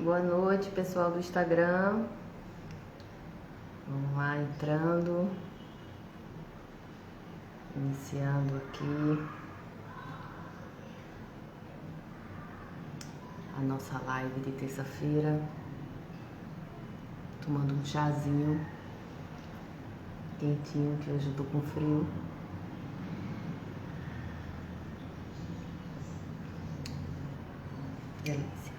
Boa noite, pessoal do Instagram. Vamos lá, entrando. Iniciando aqui a nossa live de terça-feira. Tomando um chazinho quentinho, que hoje eu tô com frio. Delícia.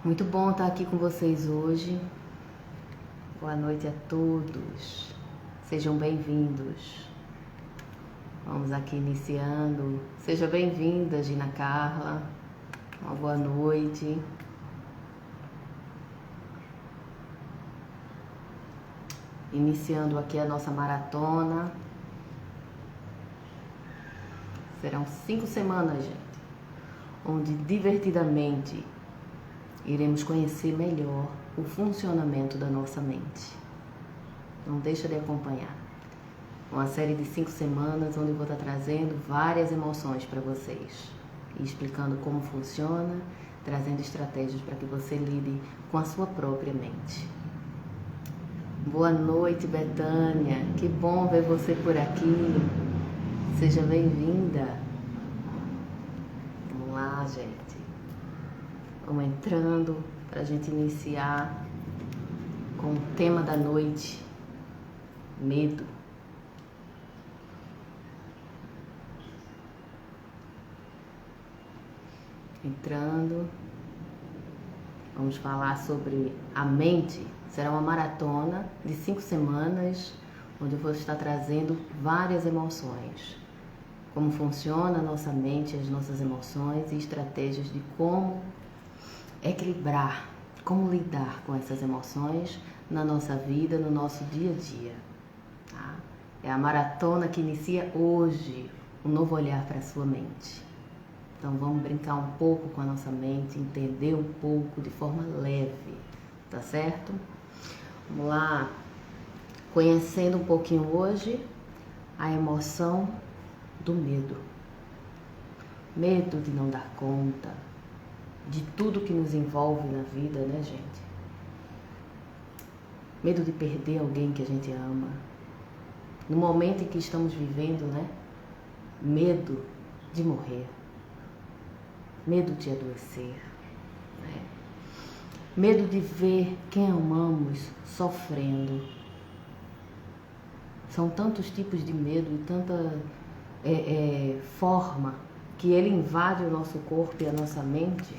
Muito bom estar aqui com vocês hoje. Boa noite a todos. Sejam bem-vindos. Vamos aqui iniciando. Seja bem-vinda, Gina Carla. Uma boa noite. Iniciando aqui a nossa maratona. Serão 5 semanas, gente, onde divertidamente iremos conhecer melhor o funcionamento da nossa mente. Não deixa de acompanhar. Uma série de 5 semanas onde eu vou estar trazendo várias emoções para vocês e explicando como funciona, trazendo estratégias para que você lide com a sua própria mente. Boa noite, Betânia. Que bom ver você por aqui. Seja bem-vinda. Vamos lá, gente. Vamos entrando para a gente iniciar com o tema da noite: medo. Entrando, vamos falar sobre a mente. Será uma maratona de 5 semanas, onde eu vou estar trazendo várias emoções. Como funciona a nossa mente, as nossas emoções e estratégias de como equilibrar, como lidar com essas emoções na nossa vida, no nosso dia a dia. Tá? É a maratona que inicia hoje, um novo olhar para a sua mente. Então vamos brincar um pouco com a nossa mente, entender um pouco de forma leve, tá certo? Vamos lá, conhecendo um pouquinho hoje a emoção do medo. Medo de não dar conta de tudo que nos envolve na vida, né, gente? Medo de perder alguém que a gente ama. No momento em que estamos vivendo, né? Medo de morrer. Medo de adoecer, né? Medo de ver quem amamos sofrendo. São tantos tipos de medo e tanta forma que ele invade o nosso corpo e a nossa mente,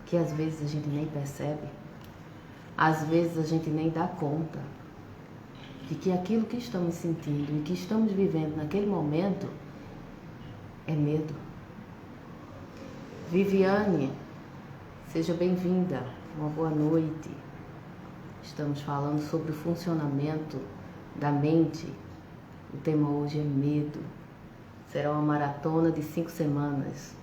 que às vezes a gente nem percebe, às vezes a gente nem dá conta de que aquilo que estamos sentindo e que estamos vivendo naquele momento é medo. Viviane, seja bem-vinda, uma boa noite. Estamos falando sobre o funcionamento da mente. O tema hoje é medo. Será uma maratona de 5 semanas.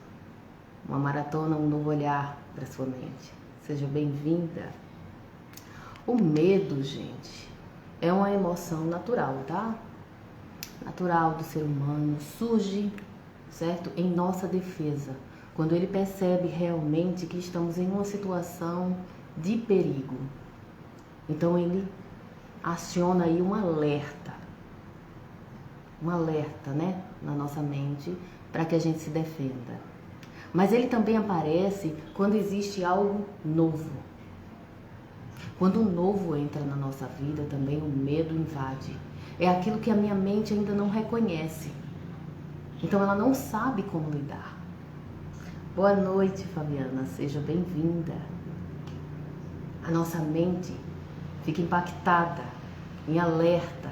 Uma maratona, um novo olhar para a sua mente. Seja bem-vinda. O medo, gente, é uma emoção natural, tá? Natural do ser humano, surge, certo? Em nossa defesa. Quando ele percebe realmente que estamos em uma situação de perigo. Então ele aciona aí um alerta, né, na nossa mente, para que a gente se defenda. Mas ele também aparece quando existe algo novo. Quando o novo entra na nossa vida, também o medo invade. É aquilo que a minha mente ainda não reconhece. Então ela não sabe como lidar. Boa noite, Fabiana, seja bem-vinda. A nossa mente fica impactada, em alerta,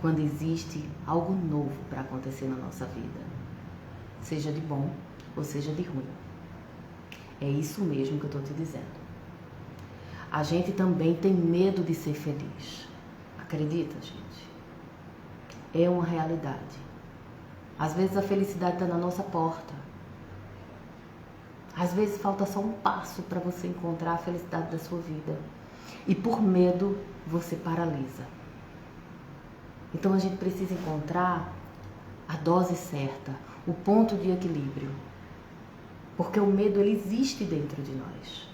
quando existe algo novo para acontecer na nossa vida. Seja de bom ou seja de ruim. É isso mesmo que eu estou te dizendo. A gente também tem medo de ser feliz. Acredita, gente? É uma realidade. Às vezes a felicidade está na nossa porta. Às vezes falta só um passo para você encontrar a felicidade da sua vida. E por medo, você paralisa. Então a gente precisa encontrar a dose certa, o ponto de equilíbrio. Porque o medo, ele existe dentro de nós.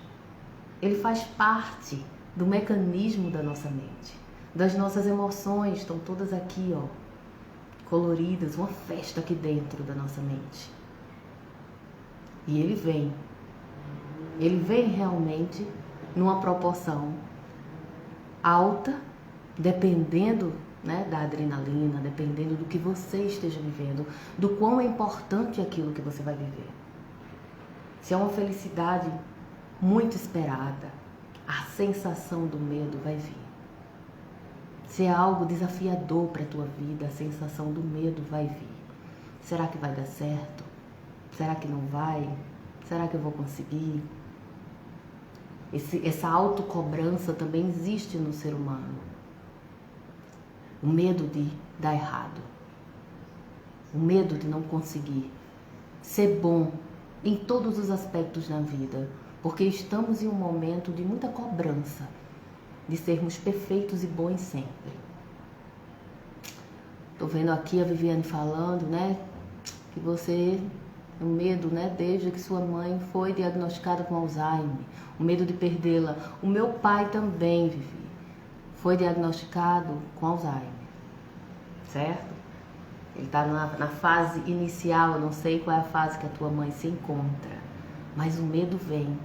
Ele faz parte do mecanismo da nossa mente. Das nossas emoções, estão todas aqui, ó, coloridas, uma festa aqui dentro da nossa mente. E ele vem realmente numa proporção alta, dependendo, né, da adrenalina, dependendo do que você esteja vivendo, do quão é importante aquilo que você vai viver. Se é uma felicidade muito esperada, a sensação do medo vai vir. Se é algo desafiador para a tua vida, a sensação do medo vai vir. Será que vai dar certo? Será que não vai? Será que eu vou conseguir? Essa autocobrança também existe no ser humano. O medo de dar errado. O medo de não conseguir ser bom em todos os aspectos da vida. Porque estamos em um momento de muita cobrança, de sermos perfeitos e bons sempre. Tô vendo aqui a Viviane falando, né, que você, o medo, né, desde que sua mãe foi diagnosticada com Alzheimer, o medo de perdê-la. O meu pai também, Vivi, foi diagnosticado com Alzheimer, certo? Ele tá na fase inicial, eu não sei qual é a fase que a tua mãe se encontra, mas o medo vem.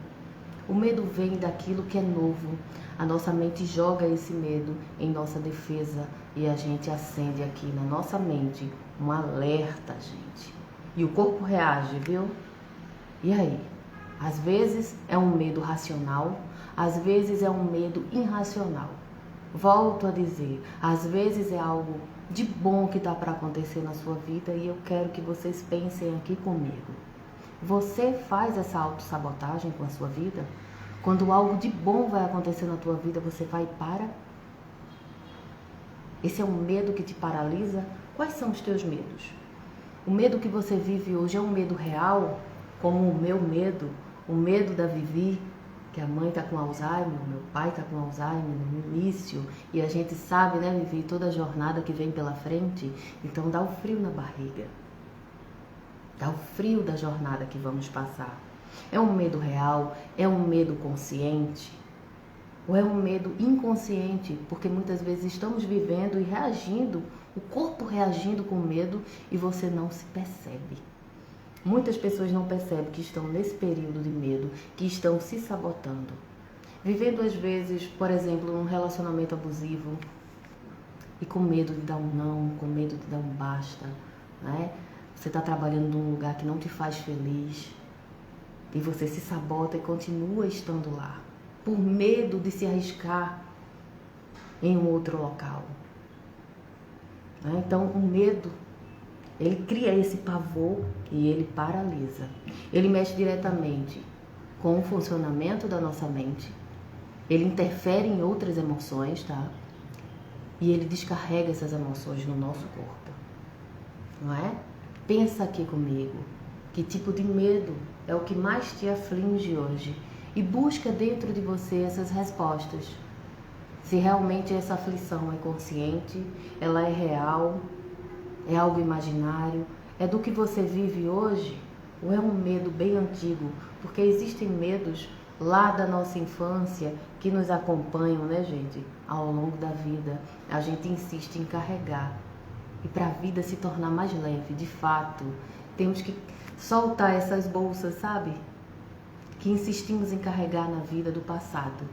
O medo vem daquilo que é novo. A nossa mente joga esse medo em nossa defesa e a gente acende aqui na nossa mente um alerta, gente. E o corpo reage, viu? E aí? Às vezes é um medo racional, às vezes é um medo irracional. Volto a dizer, às vezes é algo de bom que dá para acontecer na sua vida e eu quero que vocês pensem aqui comigo. Você faz essa autossabotagem com a sua vida? Quando algo de bom vai acontecer na tua vida, você vai e para? Esse é um medo que te paralisa? Quais são os teus medos? O medo que você vive hoje é um medo real, como o meu medo, o medo da Vivi, que a mãe está com Alzheimer, o meu pai está com Alzheimer no início, e a gente sabe, né, Vivi, toda a jornada que vem pela frente, então dá o frio na barriga. Dá o frio da jornada que vamos passar. É um medo real? É um medo consciente? Ou é um medo inconsciente? Porque muitas vezes estamos vivendo e reagindo, o corpo reagindo com medo e você não se percebe. Muitas pessoas não percebem que estão nesse período de medo, que estão se sabotando. Vivendo às vezes, por exemplo, num relacionamento abusivo e com medo de dar um não, com medo de dar um basta, né? Você está trabalhando num lugar que não te faz feliz e você se sabota e continua estando lá, por medo de se arriscar em um outro local. Então, o medo, ele cria esse pavor e ele paralisa. Ele mexe diretamente com o funcionamento da nossa mente, ele interfere em outras emoções, tá? E ele descarrega essas emoções no nosso corpo, não é? Pensa aqui comigo, que tipo de medo é o que mais te aflige hoje e busca dentro de você essas respostas. Se realmente essa aflição é consciente, ela é real, é algo imaginário, é do que você vive hoje ou é um medo bem antigo? Porque existem medos lá da nossa infância que nos acompanham, né, gente, ao longo da vida. A gente insiste em carregar. E para a vida se tornar mais leve, de fato, temos que soltar essas bolsas, sabe? Que insistimos em carregar na vida do passado.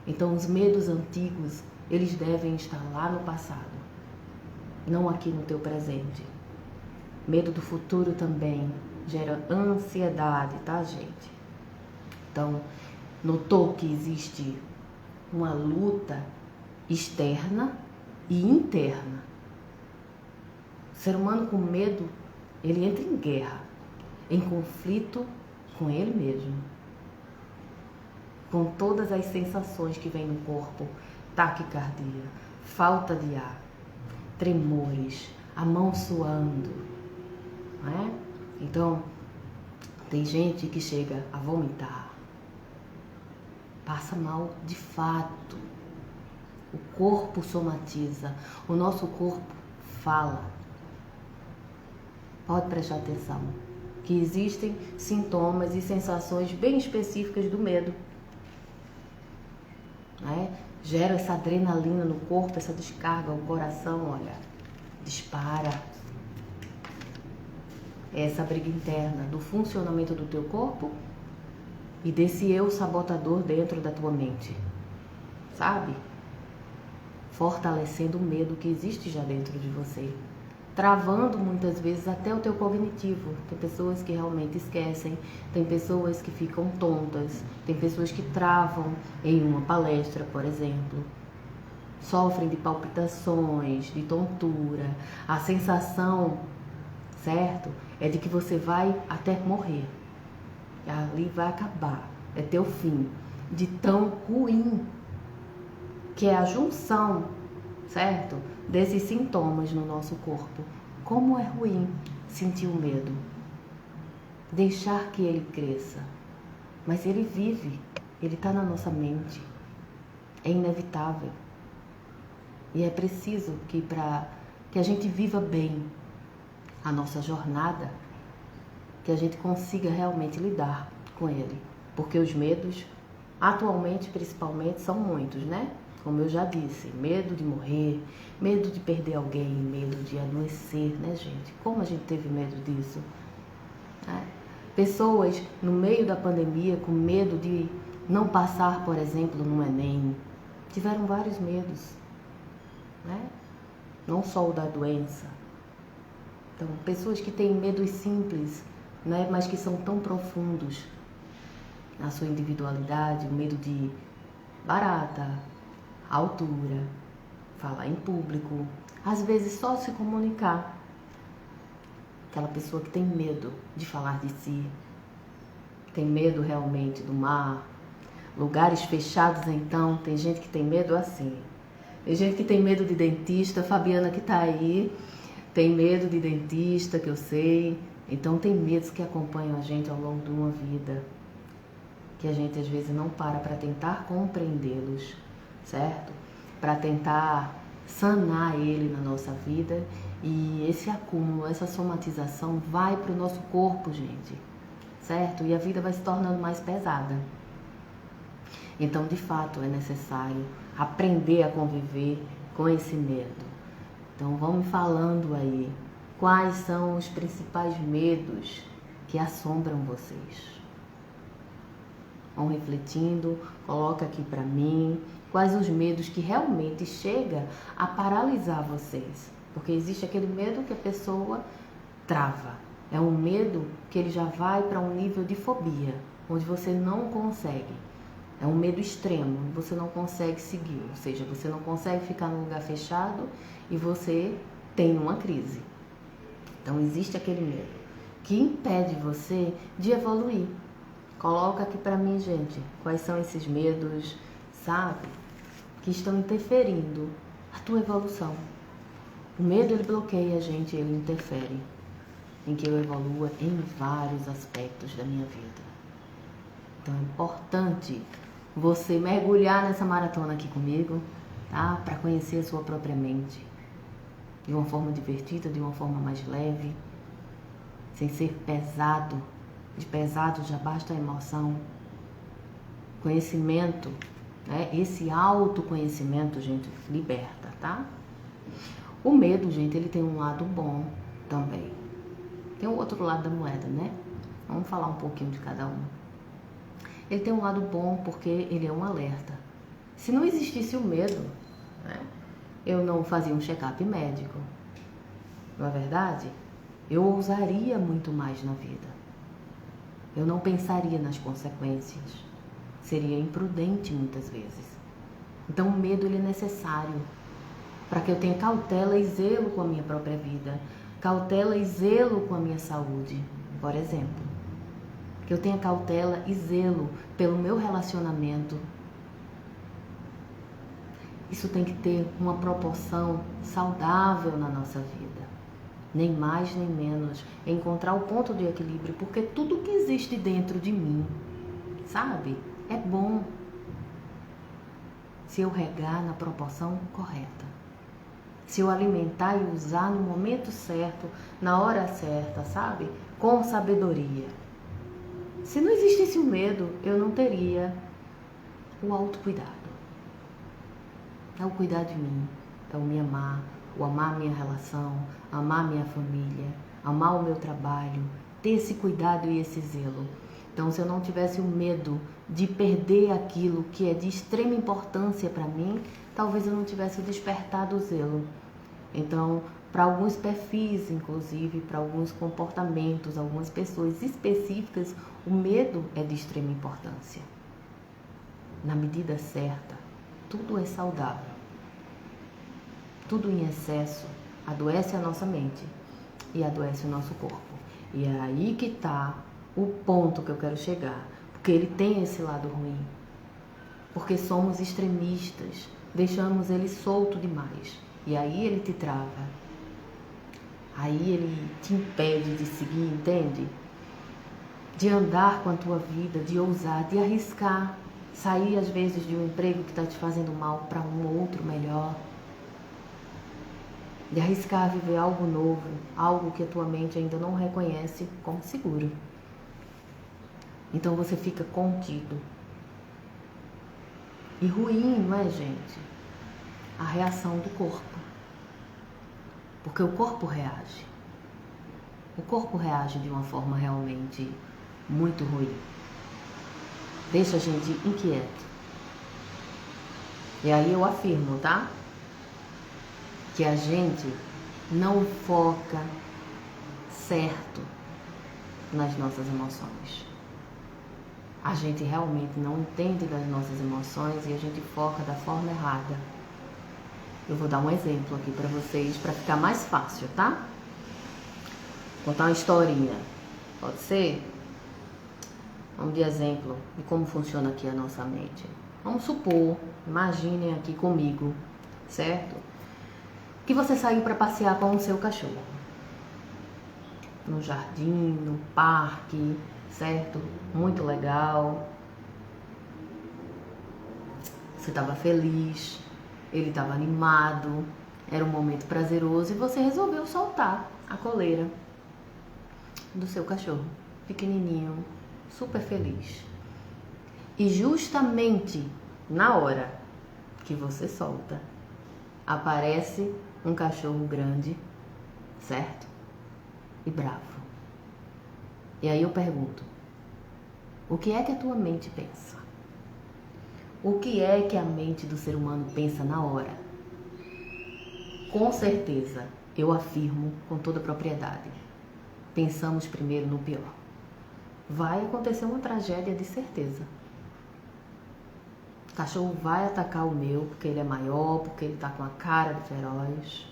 Então, os medos antigos, eles devem estar lá no passado, não aqui no teu presente. Medo do futuro também gera ansiedade, tá, gente? Então, notou que existe uma luta externa e interna. O ser humano com medo, ele entra em guerra, em conflito com ele mesmo. Com todas as sensações que vêm no corpo, taquicardia, falta de ar, tremores, a mão suando, não é? Então, tem gente que chega a vomitar, passa mal de fato. O corpo somatiza, o nosso corpo fala. Pode prestar atenção. que existem sintomas e sensações bem específicas do medo, né? Gera essa adrenalina no corpo, essa descarga, o coração, olha, dispara. Essa briga interna do funcionamento do teu corpo e desse eu sabotador dentro da tua mente, sabe? Fortalecendo o medo que existe já dentro de você, travando muitas vezes até o teu cognitivo. Tem pessoas que realmente esquecem, tem pessoas que ficam tontas, tem pessoas que travam em uma palestra, por exemplo, sofrem de palpitações, de tontura. A sensação, certo, é de que você vai até morrer, ali vai acabar, é teu fim, de tão ruim que é a junção, certo, desses sintomas no nosso corpo. Como é ruim sentir o medo, deixar que ele cresça, mas ele vive, ele está na nossa mente, é inevitável. E é preciso que para que a gente viva bem a nossa jornada, que a gente consiga realmente lidar com ele, porque os medos, atualmente principalmente, são muitos, né? Como eu já disse, medo de morrer, medo de perder alguém, medo de adoecer, né, gente? Como a gente teve medo disso? Né? Pessoas no meio da pandemia com medo de não passar, por exemplo, no Enem, tiveram vários medos, né? Não só o da doença. Então, pessoas que têm medos simples, né, mas que são tão profundos na sua individualidade, o medo de barata, altura, falar em público, às vezes só se comunicar. Aquela pessoa que tem medo de falar de si, tem medo realmente do mar, lugares fechados. Então, tem gente que tem medo assim. Tem gente que tem medo de dentista, Fabiana que tá aí, tem medo de dentista, que eu sei. Então, tem medos que acompanham a gente ao longo de uma vida, que a gente às vezes não para tentar compreendê-los, certo? Para tentar sanar ele na nossa vida. E esse acúmulo, essa somatização vai para o nosso corpo, gente, certo? E a vida vai se tornando mais pesada. Então, de fato, é necessário aprender a conviver com esse medo. Então, vamos falando aí, quais são os principais medos que assombram vocês? Vão refletindo, coloca aqui para mim quais os medos que realmente chegam a paralisar vocês. Porque existe aquele medo que a pessoa trava. É um medo que ele já vai para um nível de fobia, onde você não consegue. É um medo extremo, você não consegue seguir. Ou seja, você não consegue ficar num lugar fechado e você tem uma crise. Então existe aquele medo que impede você de evoluir. Coloca aqui para mim, gente, quais são esses medos, sabe, que estão interferindo a tua evolução. O medo, ele bloqueia a gente, ele interfere em que eu evolua em vários aspectos da minha vida. Então é importante você mergulhar nessa maratona aqui comigo, tá? Para conhecer a sua própria mente de uma forma divertida, de uma forma mais leve, sem ser pesado. De pesado já basta a emoção. Conhecimento, né? Esse autoconhecimento, gente, liberta, tá? O medo, gente, ele tem um lado bom também. Tem o outro lado da moeda, né? Vamos falar um pouquinho de cada um. Ele tem um lado bom porque ele é um alerta. Se não existisse o medo, né, eu não fazia um check-up médico. Não é verdade? Eu ousaria muito mais na vida. Eu não pensaria nas consequências. Seria imprudente muitas vezes. Então o medo, ele é necessário para que eu tenha cautela e zelo com a minha própria vida. Cautela e zelo com a minha saúde, por exemplo. Que eu tenha cautela e zelo pelo meu relacionamento. Isso tem que ter uma proporção saudável na nossa vida. Nem mais nem menos. É encontrar o ponto de equilíbrio, porque tudo que existe dentro de mim, sabe, é bom se eu regar na proporção correta. se eu alimentar e usar no momento certo, na hora certa, sabe? Com sabedoria. Se não existisse o medo, eu não teria o autocuidado. É o cuidar de mim, é o me amar, o amar a minha relação, amar a minha família, amar o meu trabalho, ter esse cuidado e esse zelo. Então, se eu não tivesse o medo de perder aquilo que é de extrema importância para mim, talvez eu não tivesse despertado o zelo. Então, para alguns perfis, inclusive, para alguns comportamentos, algumas pessoas específicas, o medo é de extrema importância. Na medida certa, tudo é saudável. Tudo em excesso adoece a nossa mente e adoece o nosso corpo. E é aí que está o ponto que eu quero chegar, porque ele tem esse lado ruim. Porque somos extremistas, deixamos ele solto demais. E aí ele te trava. Aí ele te impede de seguir, entende? De andar com a tua vida, de ousar, de arriscar. Sair às vezes de um emprego que está te fazendo mal para um outro melhor. De arriscar viver algo novo, algo que a tua mente ainda não reconhece como seguro. Então você fica contido. E ruim, não é, gente? A reação do corpo. Porque o corpo reage. O corpo reage de uma forma realmente muito ruim. Deixa a gente inquieto. E aí eu afirmo, tá? Que a gente não foca certo nas nossas emoções. A gente realmente não entende das nossas emoções e a gente foca da forma errada. Eu vou dar um exemplo aqui para vocês, para ficar mais fácil, tá? Vou contar uma historinha. Pode ser? Vamos de exemplo de como funciona aqui a nossa mente. Vamos supor, imaginem aqui comigo, certo? Que você saiu para passear com o seu cachorro. No jardim, no parque, certo? Muito legal. Você estava feliz, ele estava animado, era um momento prazeroso e você resolveu soltar a coleira do seu cachorro, pequenininho, super feliz. E justamente na hora que você solta, aparece um cachorro grande, certo? E bravo. E aí eu pergunto, o que é que a tua mente pensa? O que é que a mente do ser humano pensa na hora? Com certeza, eu afirmo com toda propriedade, pensamos primeiro no pior. Vai acontecer uma tragédia de certeza. O cachorro vai atacar o meu porque ele é maior, porque ele está com a cara de feroz.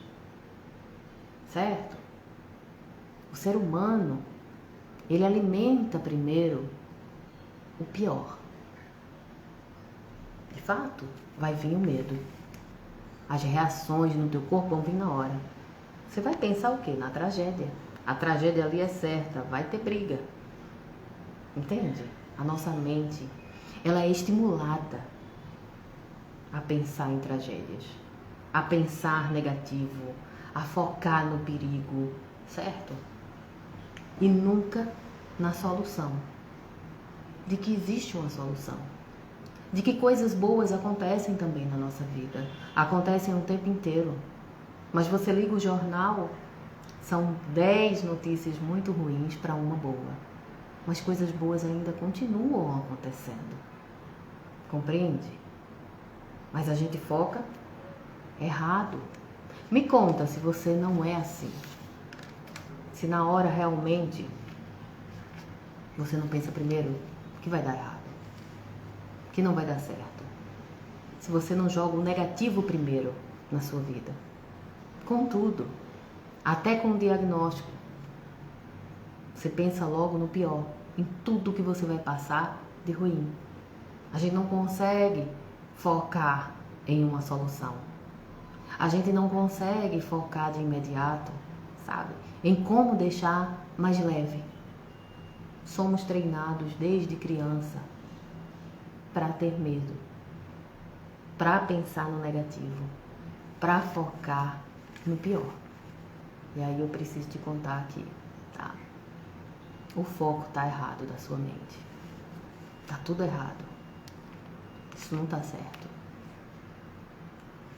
Certo? O ser humano, ele alimenta primeiro o pior. De fato, vai vir o medo. As reações no teu corpo vão vir na hora. Você vai pensar o quê? Na tragédia. A tragédia ali é certa, vai ter briga. Entende? A nossa mente, ela é estimulada a pensar em tragédias, a pensar negativo, a focar no perigo, certo? E nunca na solução. De que existe uma solução. De que coisas boas acontecem também na nossa vida. Acontecem o tempo inteiro. Mas você liga o jornal, são 10 notícias muito ruins para uma boa. Mas coisas boas ainda continuam acontecendo. Compreende? Mas a gente foca errado. Me conta se você não é assim. Se na hora realmente você não pensa primeiro que vai dar errado, que não vai dar certo. Se você não joga o negativo primeiro na sua vida. Contudo, até com o diagnóstico, você pensa logo no pior, em tudo que você vai passar de ruim. A gente não consegue focar em uma solução. A gente não consegue focar de imediato, sabe? Em como deixar mais leve. Somos treinados desde criança para ter medo, para pensar no negativo, para focar no pior. E aí eu preciso te contar aqui, tá? O foco tá errado da sua mente. Tá tudo errado. Isso não tá certo.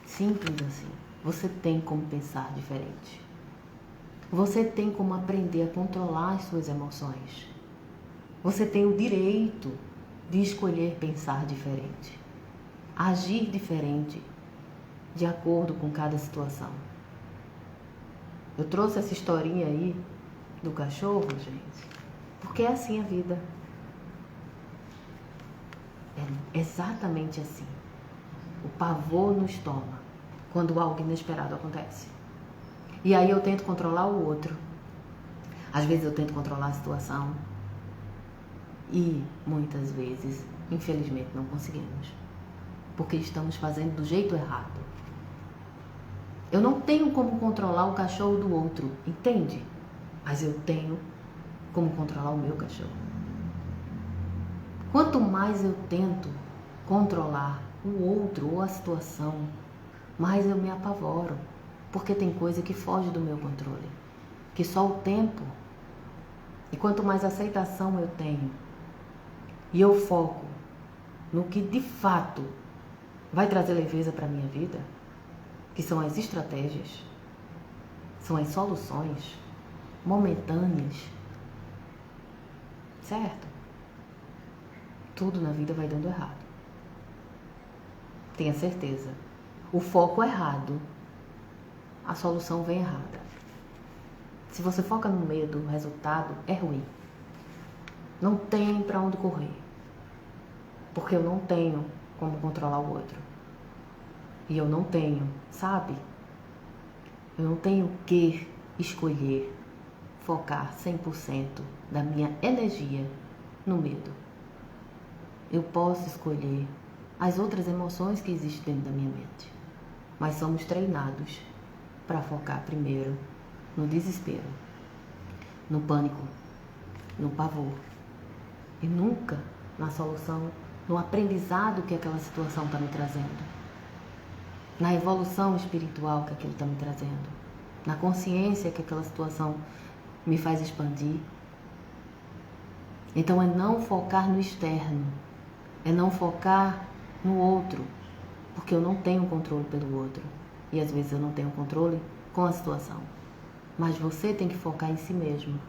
Simples assim. Você tem como pensar diferente. Você tem como aprender a controlar as suas emoções. Você tem o direito de escolher pensar diferente. Agir diferente de acordo com cada situação. Eu trouxe essa historinha aí do cachorro, gente, porque é assim a vida. É exatamente assim. O pavor nos toma quando algo inesperado acontece. E aí eu tento controlar o outro. Às vezes eu tento controlar a situação. E muitas vezes, infelizmente, não conseguimos. Porque estamos fazendo do jeito errado. Eu não tenho como controlar o cachorro do outro, entende? Mas eu tenho como controlar o meu cachorro. Quanto mais eu tento controlar o outro ou a situação, mais eu me apavoro. Porque tem coisa que foge do meu controle. Que só o tempo. E quanto mais aceitação eu tenho, e eu foco no que de fato vai trazer leveza para a minha vida, que são as estratégias, são as soluções momentâneas, certo? Tudo na vida vai dando errado. Tenha certeza. O foco errado, a solução vem errada. Se você foca no medo, o resultado é ruim. Não tem para onde correr. Porque eu não tenho como controlar o outro. E eu não tenho, sabe? Eu não tenho que escolher focar 100% da minha energia no medo. Eu posso escolher as outras emoções que existem dentro da minha mente. Mas somos treinados para focar primeiro no desespero, no pânico, no pavor. E nunca na solução, no aprendizado que aquela situação está me trazendo. Na evolução espiritual que aquilo está me trazendo. Na consciência que aquela situação me faz expandir. Então é não focar no externo. É não focar no outro. Porque eu não tenho controle pelo outro. E às vezes eu não tenho controle com a situação. Mas você tem que focar em si mesmo.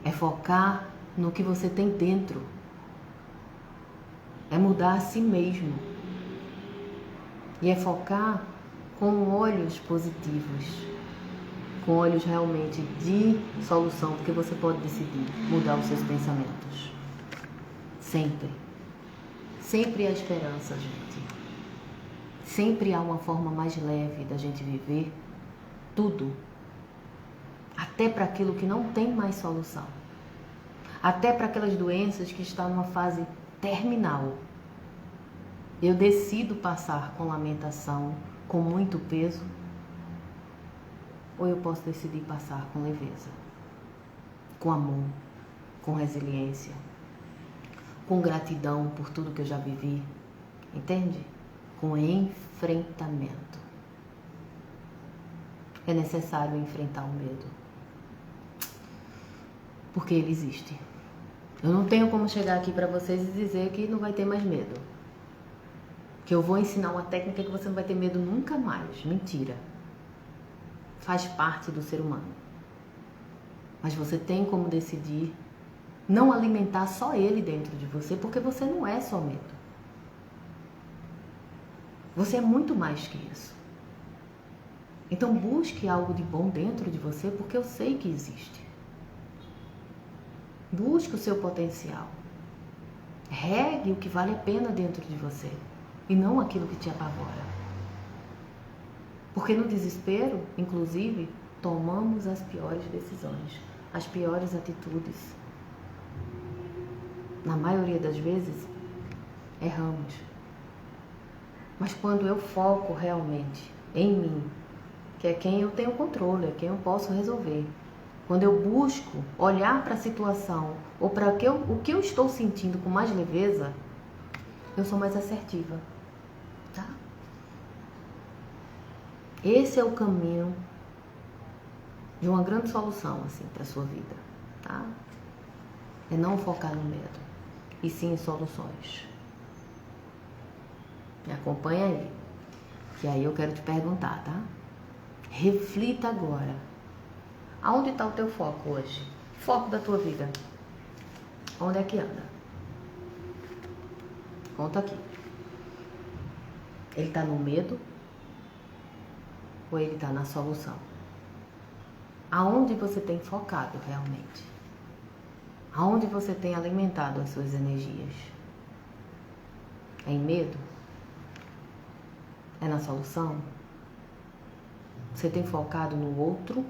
É focar no que você tem dentro. É mudar a si mesmo. E é focar com olhos positivos. Com olhos realmente de solução. Porque você pode decidir mudar os seus pensamentos. Sempre. Sempre há esperança, gente. Sempre há uma forma mais leve da gente viver tudo. Até para aquilo que não tem mais solução. Até para aquelas doenças que estão numa fase terminal. Eu decido passar com lamentação, com muito peso, ou eu posso decidir passar com leveza, com amor, com resiliência, com gratidão por tudo que eu já vivi, entende? Com enfrentamento. É necessário enfrentar o medo, porque ele existe. Eu não tenho como chegar aqui para vocês e dizer que não vai ter mais medo. Que eu vou ensinar uma técnica que você não vai ter medo nunca mais. Mentira. Faz parte do ser humano. Mas você tem como decidir não alimentar só ele dentro de você, porque você não é só medo. Você é muito mais que isso. Então busque algo de bom dentro de você, porque eu sei que existe. Busque o seu potencial. Regue o que vale a pena dentro de você e não aquilo que te apavora. Porque no desespero, inclusive, tomamos as piores decisões, as piores atitudes. Na maioria das vezes, erramos. Mas quando eu foco realmente em mim, que é quem eu tenho controle, é quem eu posso resolver. Quando eu busco olhar para a situação ou para o que eu estou sentindo com mais leveza, eu sou mais assertiva, tá? Esse é o caminho de uma grande solução, assim, para a sua vida, tá? É não focar no medo, e sim em soluções. Me acompanha aí, que aí eu quero te perguntar, tá? Reflita agora. Aonde está o teu foco hoje? Foco da tua vida. Onde é que anda? Conta aqui. Ele está no medo ou ele está na solução? Aonde você tem focado realmente? Aonde você tem alimentado as suas energias? É em medo? É na solução? Você tem focado no outro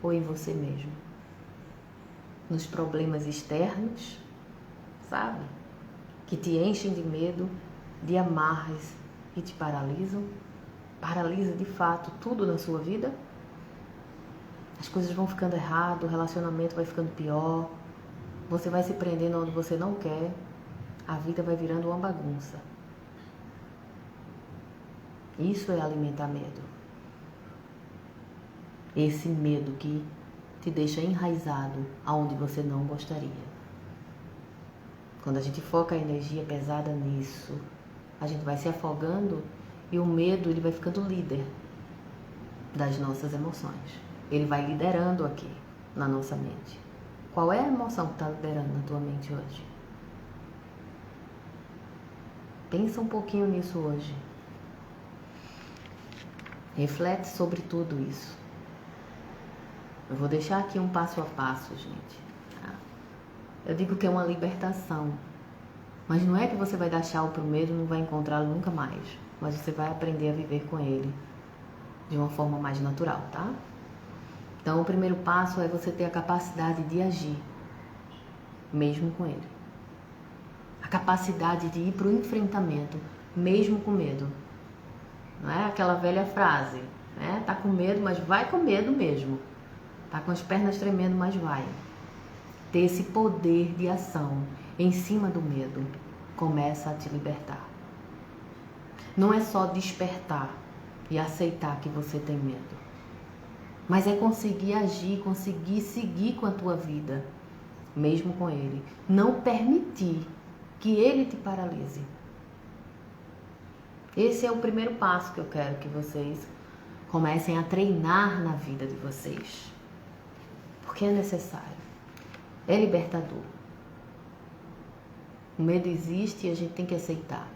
ou em você mesmo? Nos problemas externos, sabe? Que te enchem de medo, de amarras e te paralisam? Paralisa de fato tudo na sua vida? As coisas vão ficando errado, o relacionamento vai ficando pior, você vai se prendendo onde você não quer, a vida vai virando uma bagunça. Isso é alimentar medo. Esse medo que te deixa enraizado aonde você não gostaria. Quando a gente foca a energia pesada nisso, a gente vai se afogando e o medo ele vai ficando líder das nossas emoções. Ele vai liderando aqui na nossa mente. Qual é a emoção que está liderando na tua mente hoje? Pensa um pouquinho nisso hoje. Reflete sobre tudo isso. Eu vou deixar aqui um passo a passo, gente. Tá? Eu digo que é uma libertação. Mas não é que você vai dar tchau pro medo e não vai encontrá-lo nunca mais. Mas você vai aprender a viver com ele de uma forma mais natural, tá? Então, o primeiro passo é você ter a capacidade de agir, mesmo com ele. A capacidade de ir para o enfrentamento, mesmo com medo. Não é aquela velha frase, né? Tá com medo, mas vai com medo mesmo. Tá com as pernas tremendo, mas vai. Ter esse poder de ação em cima do medo começa a te libertar. Não é só despertar e aceitar que você tem medo. Mas é conseguir agir, conseguir seguir com a tua vida, mesmo com ele. Não permitir que ele te paralise. Esse é o primeiro passo que eu quero que vocês comecem a treinar na vida de vocês. Porque é necessário. É libertador. O medo existe e a gente tem que aceitar.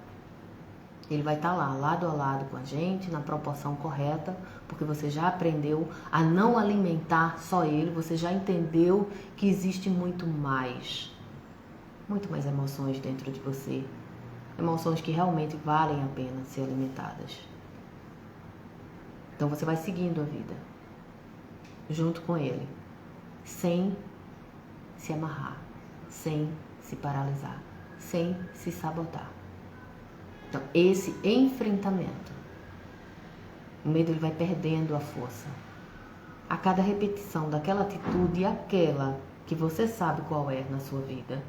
Ele vai estar lá, lado a lado com a gente, na proporção correta, porque você já aprendeu a não alimentar só ele, você já entendeu que existe muito mais emoções dentro de você, emoções que realmente valem a pena ser alimentadas. Então você vai seguindo a vida, junto com ele, sem se amarrar, sem se paralisar, sem se sabotar. Então, esse enfrentamento, o medo ele vai perdendo a força. A cada repetição daquela atitude, aquela que você sabe qual é na sua vida,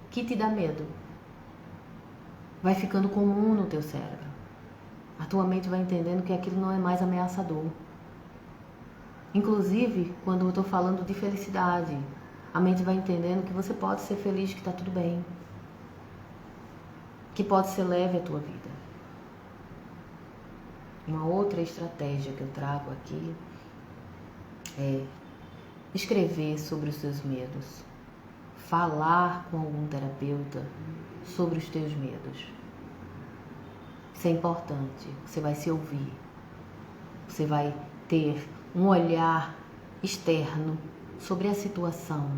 que te dá medo, vai ficando comum no teu cérebro. A tua mente vai entendendo que aquilo não é mais ameaçador. Inclusive, quando eu estou falando de felicidade, a mente vai entendendo que você pode ser feliz, que está tudo bem. Que pode ser leve a tua vida. Uma outra estratégia que eu trago aqui é escrever sobre os seus medos, falar com algum terapeuta sobre os teus medos. Isso é importante, você vai se ouvir, você vai ter um olhar externo sobre a situação,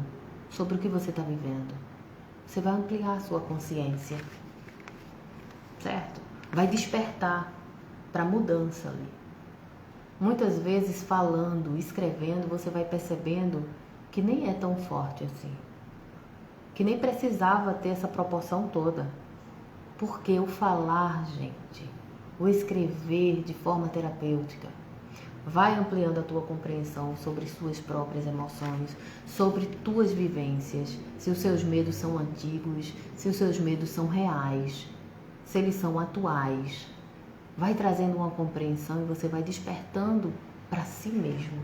sobre o que você está vivendo. Você vai ampliar a sua consciência. Certo? Vai despertar para mudança ali. Muitas vezes falando, escrevendo, você vai percebendo que nem é tão forte assim. Que nem precisava ter essa proporção toda. Porque o falar, gente, o escrever de forma terapêutica, vai ampliando a tua compreensão sobre suas próprias emoções, sobre tuas vivências, se os seus medos são antigos, se os seus medos são reais, se eles são atuais. vai trazendo uma compreensão e você vai despertando para si mesmo.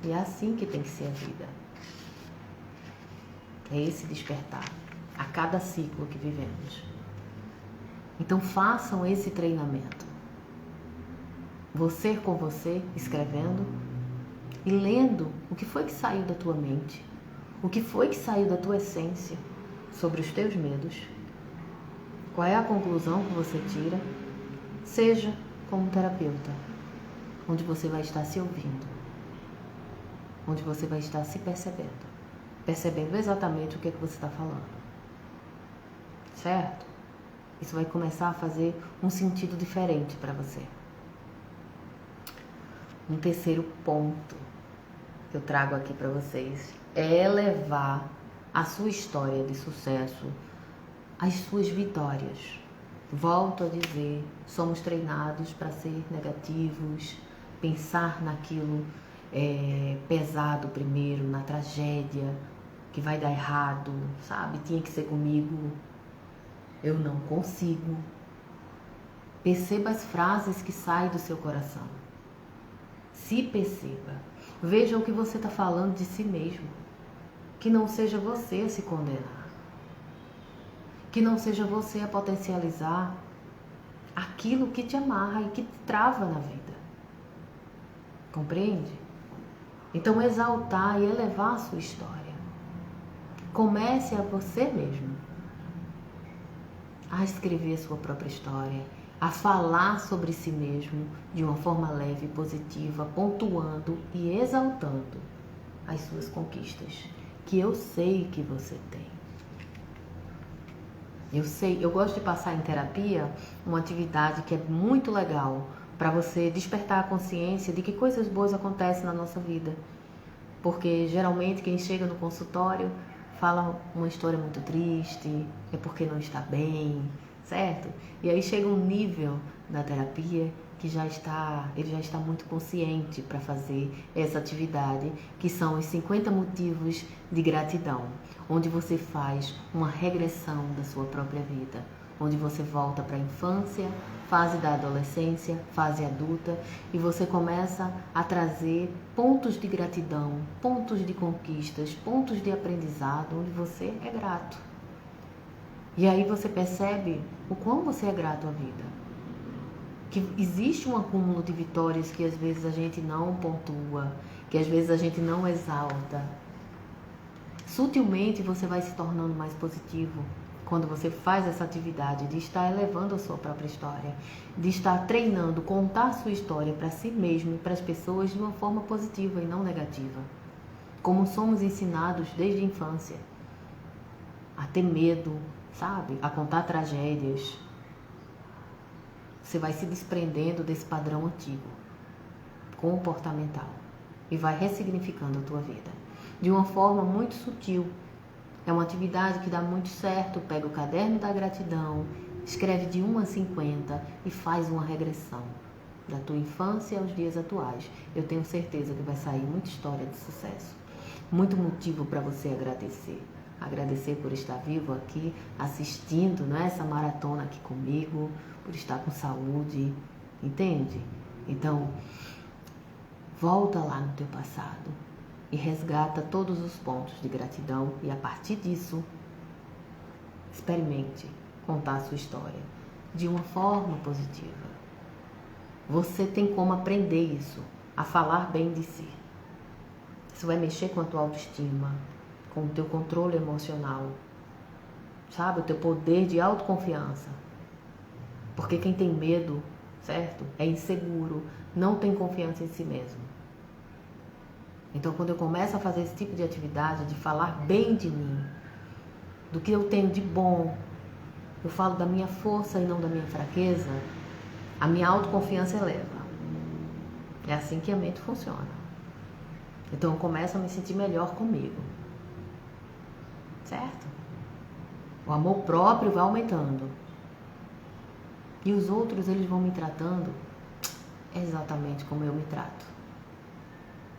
E é assim que tem que ser a vida. É esse despertar a cada ciclo que vivemos. Então façam esse treinamento. Você com você, escrevendo e lendo o que foi que saiu da tua mente, o que foi que saiu da tua essência sobre os teus medos, qual é a conclusão que você tira, seja como terapeuta, onde você vai estar se ouvindo, onde você vai estar se percebendo exatamente o que é que você está falando, certo? Isso vai começar a fazer um sentido diferente para você. Um terceiro ponto que eu trago aqui para vocês é elevar a sua história de sucesso, as suas vitórias. Volto a dizer, somos treinados para ser negativos, pensar naquilo pesado primeiro, na tragédia, que vai dar errado, sabe? Tinha que ser comigo, eu não consigo. Perceba as frases que saem do seu coração. Se perceba. Veja o que você está falando de si mesmo. Que não seja você a se condenar. Que não seja você a potencializar aquilo que te amarra e que te trava na vida. Compreende? Então exaltar e elevar a sua história. Comece a você mesmo a escrever sua própria história, a falar sobre si mesmo de uma forma leve e positiva, pontuando e exaltando as suas conquistas, que eu sei que você tem. Eu gosto de passar em terapia uma atividade que é muito legal para você despertar a consciência de que coisas boas acontecem na nossa vida. Porque geralmente quem chega no consultório fala uma história muito triste, é porque não está bem, certo? E aí chega um nível da terapia que ele já está muito consciente para fazer essa atividade, que são os 50 motivos de gratidão, onde você faz uma regressão da sua própria vida, onde você volta para a infância, fase da adolescência, fase adulta, e você começa a trazer pontos de gratidão, pontos de conquistas, pontos de aprendizado, onde você é grato. E aí você percebe o quão você é grato à vida. Que existe um acúmulo de vitórias que às vezes a gente não pontua, que às vezes a gente não exalta. Sutilmente você vai se tornando mais positivo quando você faz essa atividade de estar elevando a sua própria história, de estar treinando, contar a sua história para si mesmo e para as pessoas de uma forma positiva e não negativa. Como somos ensinados desde a infância a ter medo, sabe? A contar tragédias. Você vai se desprendendo desse padrão antigo, comportamental, e vai ressignificando a tua vida de uma forma muito sutil. É uma atividade que dá muito certo. Pega o caderno da gratidão, escreve de 1 a 50 e faz uma regressão da tua infância aos dias atuais. Eu tenho certeza que vai sair muita história de sucesso, muito motivo para você agradecer. Agradecer por estar vivo aqui, assistindo, não é, essa maratona aqui comigo, por estar com saúde, entende? Então, volta lá no teu passado e resgata todos os pontos de gratidão e a partir disso, experimente contar a sua história de uma forma positiva. Você tem como aprender isso, a falar bem de si. Isso vai mexer com a tua autoestima, com o teu controle emocional, sabe? O teu poder de autoconfiança. Porque quem tem medo, certo? É inseguro, não tem confiança em si mesmo. Então, quando eu começo a fazer esse tipo de atividade, de falar bem de mim, do que eu tenho de bom, eu falo da minha força e não da minha fraqueza, a minha autoconfiança eleva. É assim que a mente funciona. Então, eu começo a me sentir melhor comigo. Certo? O amor próprio vai aumentando. E os outros, eles vão me tratando exatamente como eu me trato.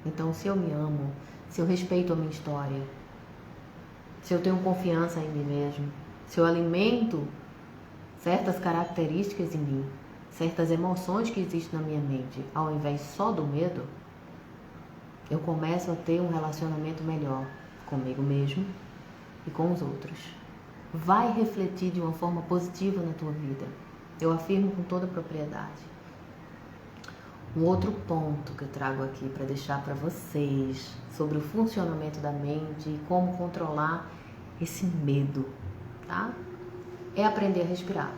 Então, se eu me amo, se eu respeito a minha história, se eu tenho confiança em mim mesmo, se eu alimento, certas características em mim, certas emoções que existem na minha mente, ao invés só do medo, eu começo a ter um relacionamento melhor comigo mesmo e com os outros. Vai refletir de uma forma positiva na tua vida. Eu afirmo com toda propriedade. Um outro ponto que eu trago aqui para deixar para vocês sobre o funcionamento da mente e como controlar esse medo, tá? É aprender a respirar.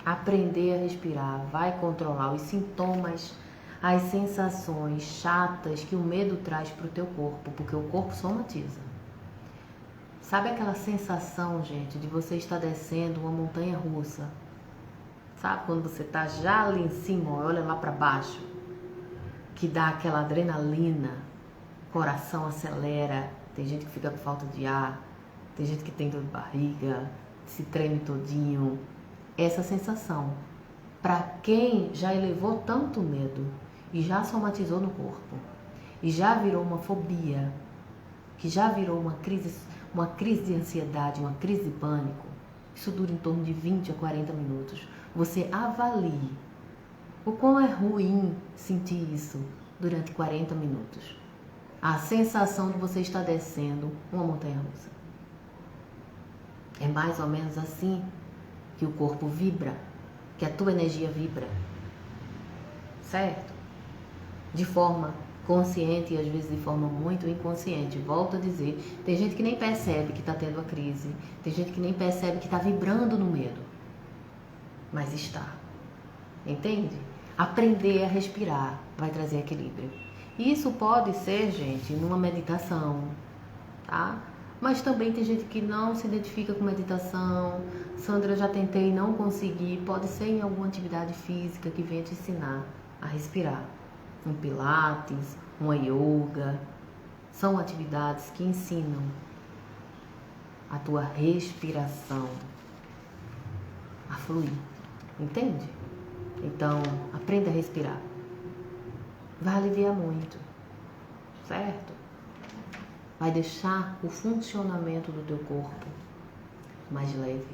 Aprender a respirar vai controlar os sintomas, as sensações chatas que o medo traz para o teu corpo, porque o corpo somatiza. Sabe aquela sensação, gente, de você estar descendo uma montanha russa? Sabe quando você está já ali em cima, olha lá para baixo, que dá aquela adrenalina, coração acelera, tem gente que fica com falta de ar, tem gente que tem dor de barriga, se treme todinho. Essa sensação, para quem já elevou tanto medo e já somatizou no corpo, e já virou uma fobia, que já virou uma crise de ansiedade, uma crise de pânico, isso dura em torno de 20 a 40 minutos. Você avalie o quão é ruim sentir isso durante 40 minutos. A sensação de você estar descendo uma montanha russa. É mais ou menos assim que o corpo vibra, que a tua energia vibra, certo? De forma consciente e às vezes de forma muito inconsciente. Volto a dizer, tem gente que nem percebe que está tendo a crise, tem gente que nem percebe que está vibrando no medo, mas está, entende? Aprender a respirar vai trazer equilíbrio. Isso pode ser, gente, numa meditação, tá? Mas também tem gente que não se identifica com meditação. Sandra, já tentei e não consegui. Pode ser em alguma atividade física que venha te ensinar a respirar. Um pilates, uma yoga. São atividades que ensinam a tua respiração a fluir. Entende? Então, aprenda a respirar. Vai aliviar muito. Certo? Vai deixar o funcionamento do teu corpo mais leve.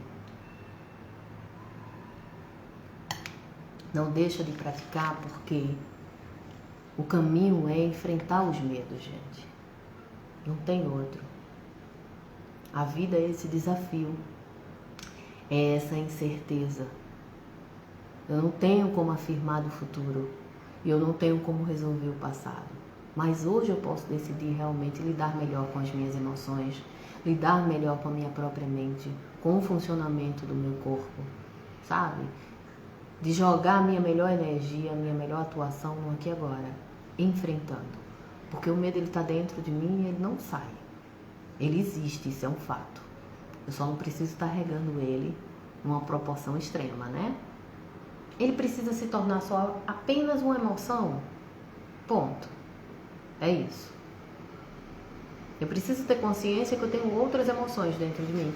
Não deixa de praticar, porque o caminho é enfrentar os medos, gente. Não tem outro. A vida é esse desafio, é essa incerteza. Eu não tenho como afirmar do futuro e eu não tenho como resolver o passado. Mas hoje eu posso decidir realmente lidar melhor com as minhas emoções, lidar melhor com a minha própria mente, com o funcionamento do meu corpo, sabe? De jogar a minha melhor energia, a minha melhor atuação no aqui e agora, enfrentando. Porque o medo, ele está dentro de mim e ele não sai. Ele existe, isso é um fato. Eu só não preciso estar regando ele numa proporção extrema, né? Ele precisa se tornar só apenas uma emoção. Ponto. É isso. Eu preciso ter consciência que eu tenho outras emoções dentro de mim.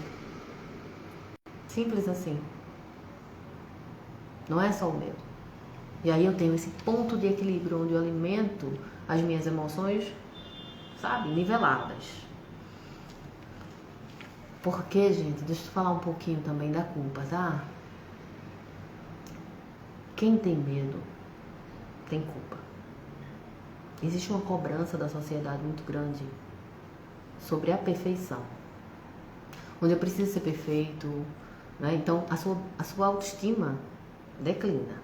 Simples assim. Não é só o medo. E aí eu tenho esse ponto de equilíbrio onde eu alimento as minhas emoções, sabe, niveladas. Porque, gente, deixa eu falar um pouquinho também da culpa, tá? Quem tem medo tem culpa. Existe uma cobrança da sociedade muito grande sobre a perfeição, onde eu preciso ser perfeito, né? Então a sua autoestima declina.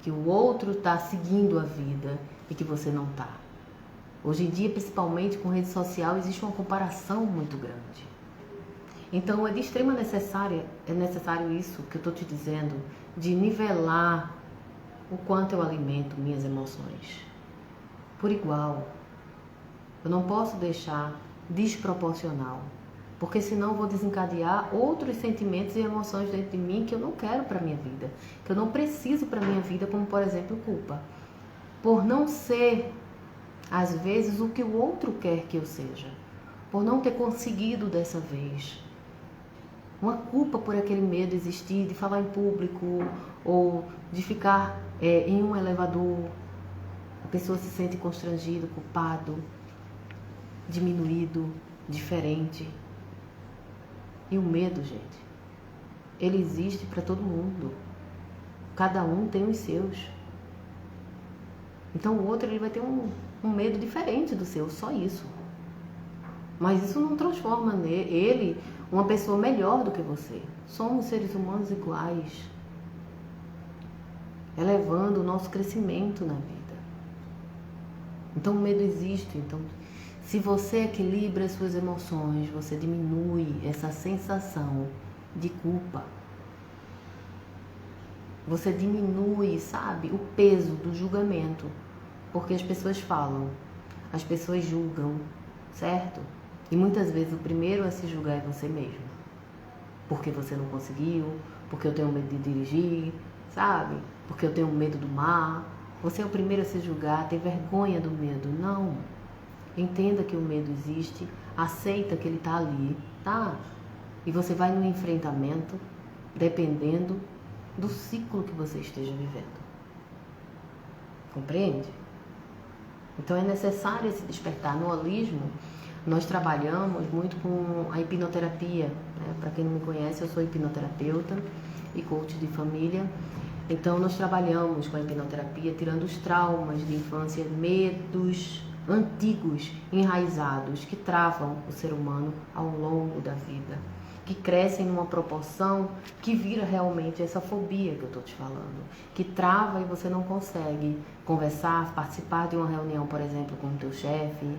Que o outro está seguindo a vida e que você não está. Hoje em dia, principalmente com rede social, existe uma comparação muito grande. Então é de extrema é necessário isso que eu estou te dizendo, de nivelar o quanto eu alimento minhas emoções por igual. Eu não posso deixar desproporcional, porque senão eu vou desencadear outros sentimentos e emoções dentro de mim que eu não quero para minha vida, que eu não preciso para minha vida, como por exemplo culpa, por não ser às vezes o que o outro quer que eu seja, por não ter conseguido dessa vez. Uma culpa por aquele medo existir de falar em público ou de ficar em um elevador. A pessoa se sente constrangido, culpado, diminuído, diferente. E o medo, gente, ele existe para todo mundo. Cada um tem os seus. Então o outro ele vai ter um medo diferente do seu, só isso. Mas isso não transforma ele uma pessoa melhor do que você. Somos seres humanos iguais, elevando o nosso crescimento na vida. Então o medo existe. Então, se você equilibra as suas emoções, você diminui essa sensação de culpa. Você diminui, sabe, o peso do julgamento. Porque as pessoas falam, as pessoas julgam, certo? E muitas vezes o primeiro a se julgar é você mesmo. Porque você não conseguiu, porque eu tenho medo de dirigir, sabe? Porque eu tenho medo do mar. Você é o primeiro a se julgar, ter vergonha do medo. Não. Entenda que o medo existe, aceita que ele está ali, tá? E você vai no enfrentamento dependendo do ciclo que você esteja vivendo. Compreende? Então é necessário esse despertar. No holismo, nós trabalhamos muito com a hipnoterapia, né? Para quem não me conhece, eu sou hipnoterapeuta e coach de família. Então nós trabalhamos com a hipnoterapia, tirando os traumas de infância, medos antigos, enraizados, que travam o ser humano ao longo da vida, que crescem numa proporção que vira realmente essa fobia que eu estou te falando, que trava e você não consegue conversar, participar de uma reunião, por exemplo, com o teu chefe,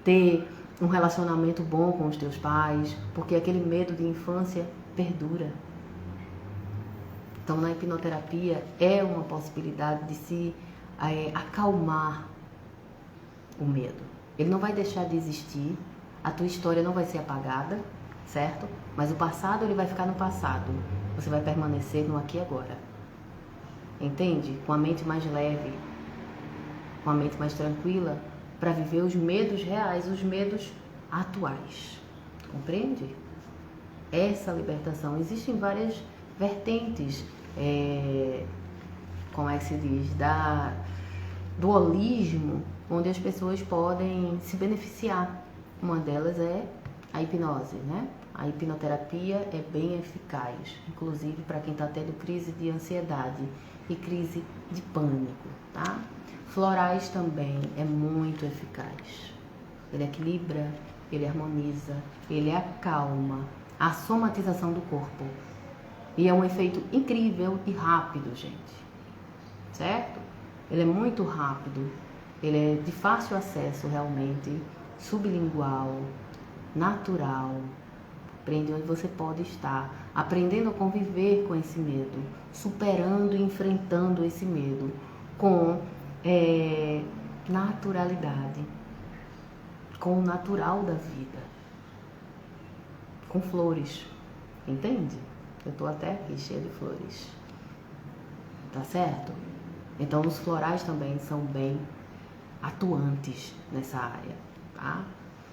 ter um relacionamento bom com os teus pais, porque aquele medo de infância perdura. Então, na hipnoterapia é uma possibilidade de se acalmar o medo. Ele não vai deixar de existir, a tua história não vai ser apagada, certo? Mas o passado ele vai ficar no passado. Você vai permanecer no aqui e agora. Entende? Com a mente mais leve, com a mente mais tranquila, para viver os medos reais, os medos atuais. Compreende? Essa libertação. Existem várias vertentes, como é que se diz, do holismo, onde as pessoas podem se beneficiar. Uma delas é a hipnose, né? A hipnoterapia é bem eficaz, inclusive para quem está tendo crise de ansiedade e crise de pânico, tá? Florais também é muito eficaz. Ele equilibra, ele harmoniza, ele acalma a somatização do corpo. E é um efeito incrível e rápido, gente. Certo? Ele é muito rápido, ele é de fácil acesso realmente, sublingual, natural. Aprende onde você pode estar, aprendendo a conviver com esse medo, superando e enfrentando esse medo com naturalidade, com o natural da vida, com flores, entende? Eu tô até aqui cheia de flores, tá certo? Então os florais também são bem atuantes nessa área, tá?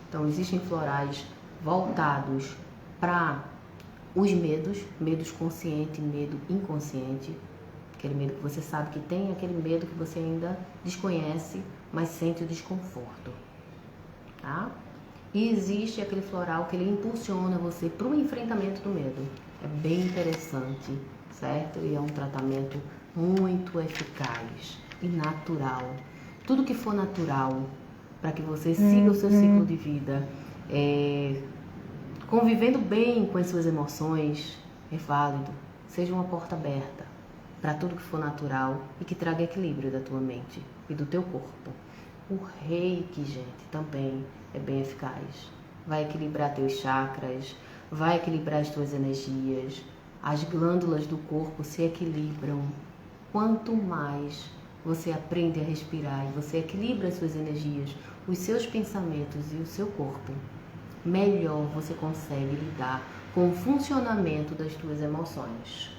Então existem florais voltados para os medos consciente, medo inconsciente, aquele medo que você sabe que tem, aquele medo que você ainda desconhece, mas sente o desconforto, tá? E existe aquele floral que ele impulsiona você para o enfrentamento do medo. É bem interessante, certo? E é um tratamento muito eficaz e natural. Tudo que for natural, para que você siga o seu ciclo de vida, convivendo bem com as suas emoções, é válido. Seja uma porta aberta para tudo que for natural e que traga equilíbrio da tua mente e do teu corpo. O reiki, gente, também é bem eficaz. Vai equilibrar teus chakras, vai equilibrar as tuas energias, as glândulas do corpo se equilibram. Quanto mais você aprende a respirar e você equilibra as suas energias, os seus pensamentos e o seu corpo, melhor você consegue lidar com o funcionamento das tuas emoções,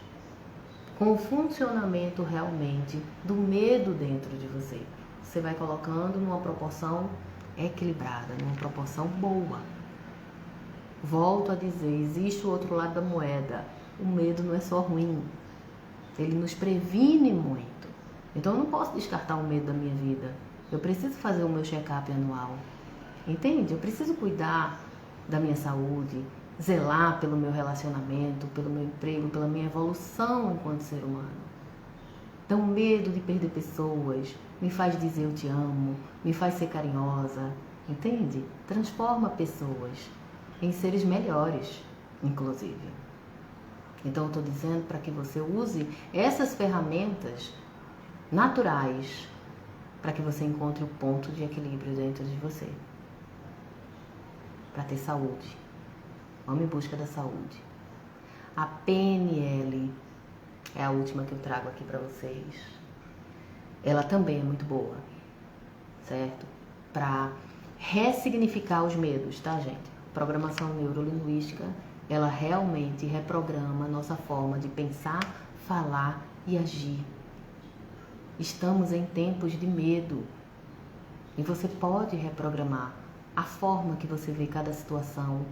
com o funcionamento realmente do medo dentro de você. Você vai colocando numa proporção equilibrada, numa proporção boa. Volto a dizer, existe o outro lado da moeda. O medo não é só ruim, ele nos previne muito. Então eu não posso descartar o medo da minha vida. Eu preciso fazer o meu check-up anual. Entende? Eu preciso cuidar da minha saúde, zelar pelo meu relacionamento, pelo meu emprego, pela minha evolução enquanto ser humano. Então, o medo de perder pessoas me faz dizer eu te amo, me faz ser carinhosa, entende? Transforma pessoas em seres melhores, inclusive. Então, eu estou dizendo para que você use essas ferramentas naturais para que você encontre o ponto de equilíbrio dentro de você. Para ter saúde. Vamos em busca da saúde. A PNL é a última que eu trago aqui para vocês. Ela também é muito boa, certo? Para ressignificar os medos, tá, gente? Programação neurolinguística, ela realmente reprograma a nossa forma de pensar, falar e agir. Estamos em tempos de medo e você pode reprogramar a forma que você vê cada situação,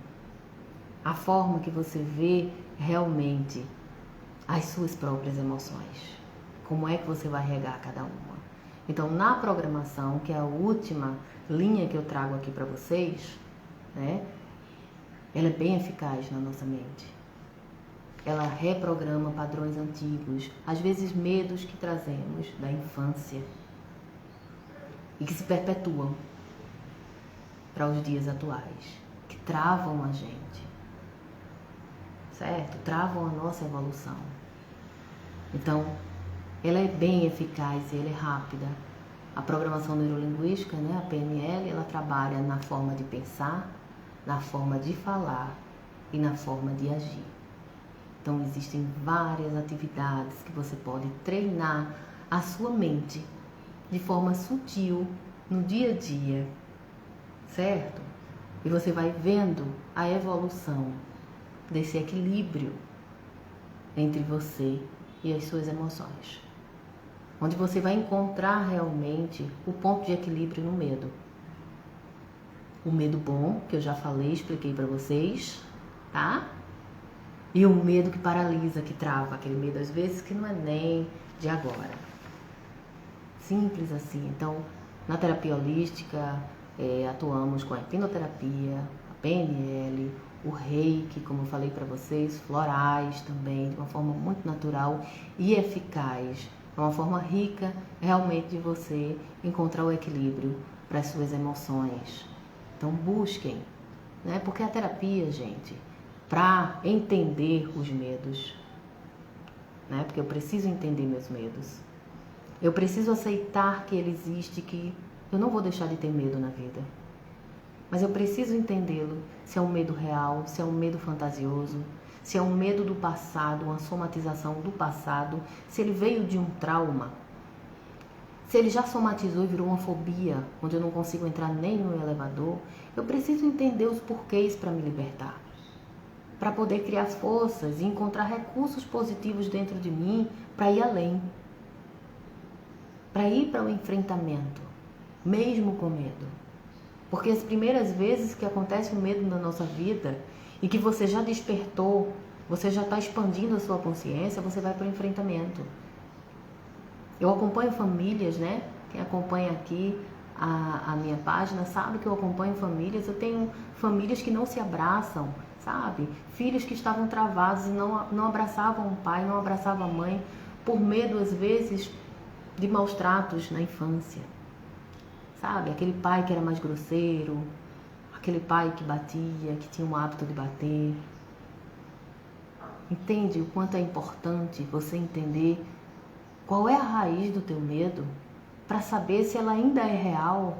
a forma que você vê realmente as suas próprias emoções. Como é que você vai regar cada uma? Então, na programação, que é a última linha que eu trago aqui para vocês, né? Ela é bem eficaz na nossa mente. Ela reprograma padrões antigos, às vezes medos que trazemos da infância e que se perpetuam para os dias atuais, que travam a gente, certo? Travam a nossa evolução. Então, ela é bem eficaz e ela é rápida. A programação neurolinguística, né, a PNL, ela trabalha na forma de pensar, na forma de falar e na forma de agir. Então, existem várias atividades que você pode treinar a sua mente de forma sutil no dia a dia, certo? E você vai vendo a evolução desse equilíbrio entre você e as suas emoções, onde você vai encontrar realmente o ponto de equilíbrio no medo. O medo bom, que eu já falei, expliquei para vocês, tá? E o medo que paralisa, que trava, aquele medo às vezes que não é nem de agora. Simples assim. Então, na terapia holística, atuamos com a hipnoterapia, a PNL, o reiki, como eu falei para vocês, florais também, de uma forma muito natural e eficaz. É uma forma rica realmente de você encontrar o equilíbrio para as suas emoções. Então busquem, né? Porque a terapia, gente, para entender os medos, né? Porque eu preciso entender meus medos. Eu preciso aceitar que ele existe, que eu não vou deixar de ter medo na vida. Mas eu preciso entendê-lo, se é um medo real, se é um medo fantasioso, se é um medo do passado, uma somatização do passado, se ele veio de um trauma, se ele já somatizou e virou uma fobia, onde eu não consigo entrar nem no elevador. Eu preciso entender os porquês para me libertar, para poder criar forças e encontrar recursos positivos dentro de mim para ir além, para ir para o enfrentamento, mesmo com medo. Porque as primeiras vezes que acontece o medo na nossa vida e que você já despertou, você já está expandindo a sua consciência, você vai para o enfrentamento. Eu acompanho famílias, né? Quem acompanha aqui a minha página sabe que eu acompanho famílias. Eu tenho famílias que não se abraçam, sabe? Filhos que estavam travados e não abraçavam o pai, não abraçavam a mãe, por medo, às vezes, de maus tratos na infância. Sabe? Aquele pai que era mais grosseiro, aquele pai que batia, que tinha o hábito de bater. Entende o quanto é importante você entender qual é a raiz do teu medo para saber se ela ainda é real?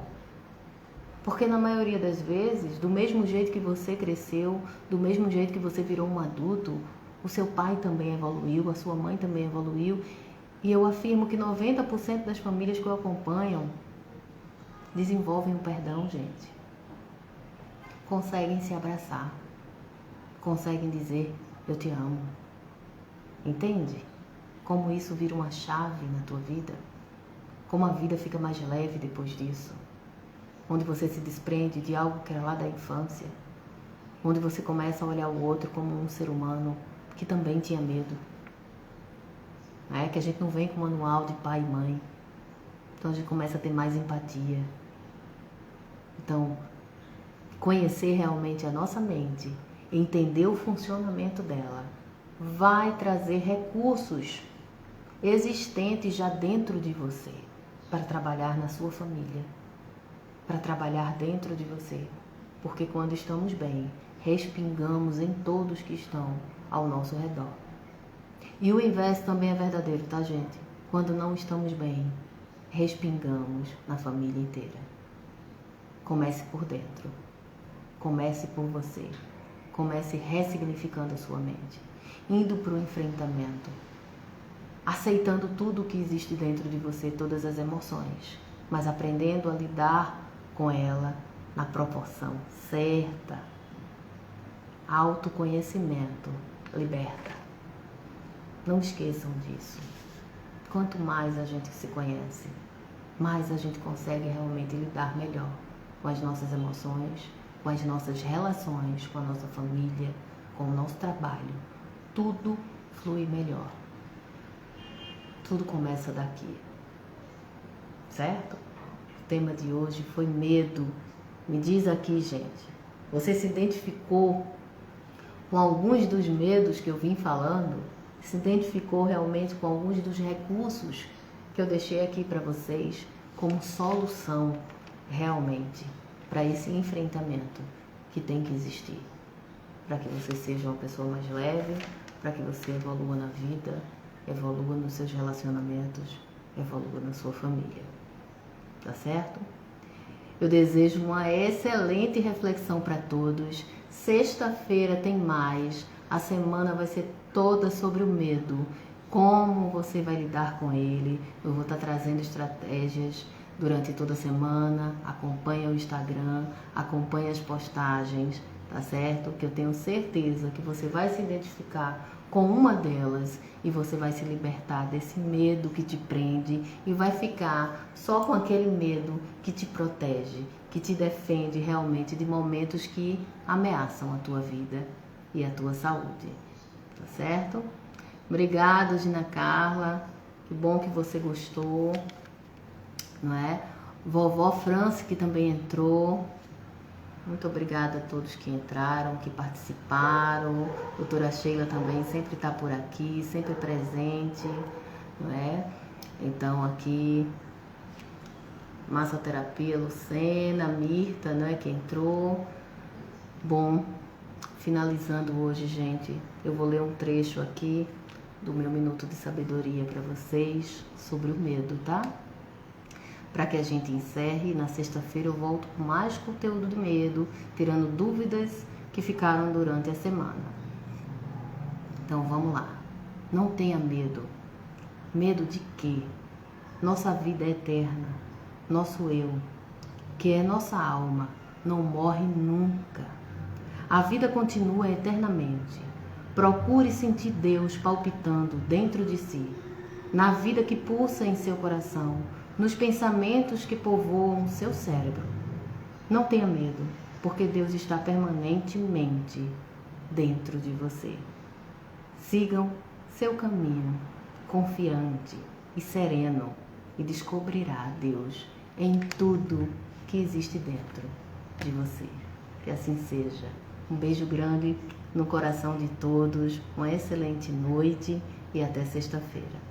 Porque na maioria das vezes, do mesmo jeito que você cresceu, do mesmo jeito que você virou um adulto, o seu pai também evoluiu, a sua mãe também evoluiu. E eu afirmo que 90% das famílias que eu acompanho desenvolvem o perdão, gente. Conseguem se abraçar. Conseguem dizer, eu te amo. Entende? Como isso vira uma chave na tua vida. Como a vida fica mais leve depois disso. Onde você se desprende de algo que era lá da infância. Onde você começa a olhar o outro como um ser humano que também tinha medo. Que a gente não vem com manual de pai e mãe. Então a gente começa a ter mais empatia. Então, conhecer realmente a nossa mente entender o funcionamento dela, vai trazer recursos existentes já dentro de você para trabalhar na sua família, para trabalhar dentro de você. Porque quando estamos bem, respingamos em todos que estão ao nosso redor. E o inverso também é verdadeiro, tá, gente? Quando não estamos bem, respingamos na família inteira. Comece por dentro. Comece por você. Comece ressignificando a sua mente. Indo para o enfrentamento. Aceitando tudo o que existe dentro de você, todas as emoções. Mas aprendendo a lidar com ela na proporção certa. Autoconhecimento liberta. Não esqueçam disso. Quanto mais a gente se conhece, mais a gente consegue realmente lidar melhor com as nossas emoções, com as nossas relações, com a nossa família, com o nosso trabalho. Tudo flui melhor. Tudo começa daqui. Certo? O tema de hoje foi medo. Me diz aqui, gente, você se identificou com alguns dos medos que eu vim falando? Se identificou realmente com alguns dos recursos que eu deixei aqui para vocês como solução realmente para esse enfrentamento que tem que existir, para que você seja uma pessoa mais leve, para que você evolua na vida, evolua nos seus relacionamentos, evolua na sua família, tá certo? Eu desejo uma excelente reflexão para todos. Sexta-feira tem mais. A semana vai ser toda sobre o medo. Como você vai lidar com ele. Eu vou estar trazendo estratégias durante toda a semana. Acompanhe o Instagram, acompanhe as postagens, tá certo? Que eu tenho certeza que você vai se identificar com uma delas e você vai se libertar desse medo que te prende e vai ficar só com aquele medo que te protege, que te defende realmente de momentos que ameaçam a tua vida e a tua saúde, tá certo? Obrigada, Gina Carla, que bom que você gostou, não é? Vovó Franci, que também entrou. Muito obrigada a todos que entraram, que participaram. Doutora Sheila também sempre está por aqui, sempre presente, não é? Então aqui, massoterapia, Lucena, Mirta, não é? Que entrou. Bom, finalizando hoje, gente, eu vou ler um trecho aqui do meu Minuto de Sabedoria para vocês sobre o medo, tá? Para que a gente encerre, na sexta-feira eu volto com mais conteúdo de medo, tirando dúvidas que ficaram durante a semana. Então vamos lá. Não tenha medo. Medo de quê? Nossa vida é eterna. Nosso eu, que é nossa alma, não morre nunca. A vida continua eternamente. Procure sentir Deus palpitando dentro de si, na vida que pulsa em seu coração, nos pensamentos que povoam seu cérebro. Não tenha medo, porque Deus está permanentemente dentro de você. Sigam seu caminho confiante e sereno e descobrirá Deus em tudo que existe dentro de você. Que assim seja. Um beijo grande no coração de todos, uma excelente noite e até sexta-feira.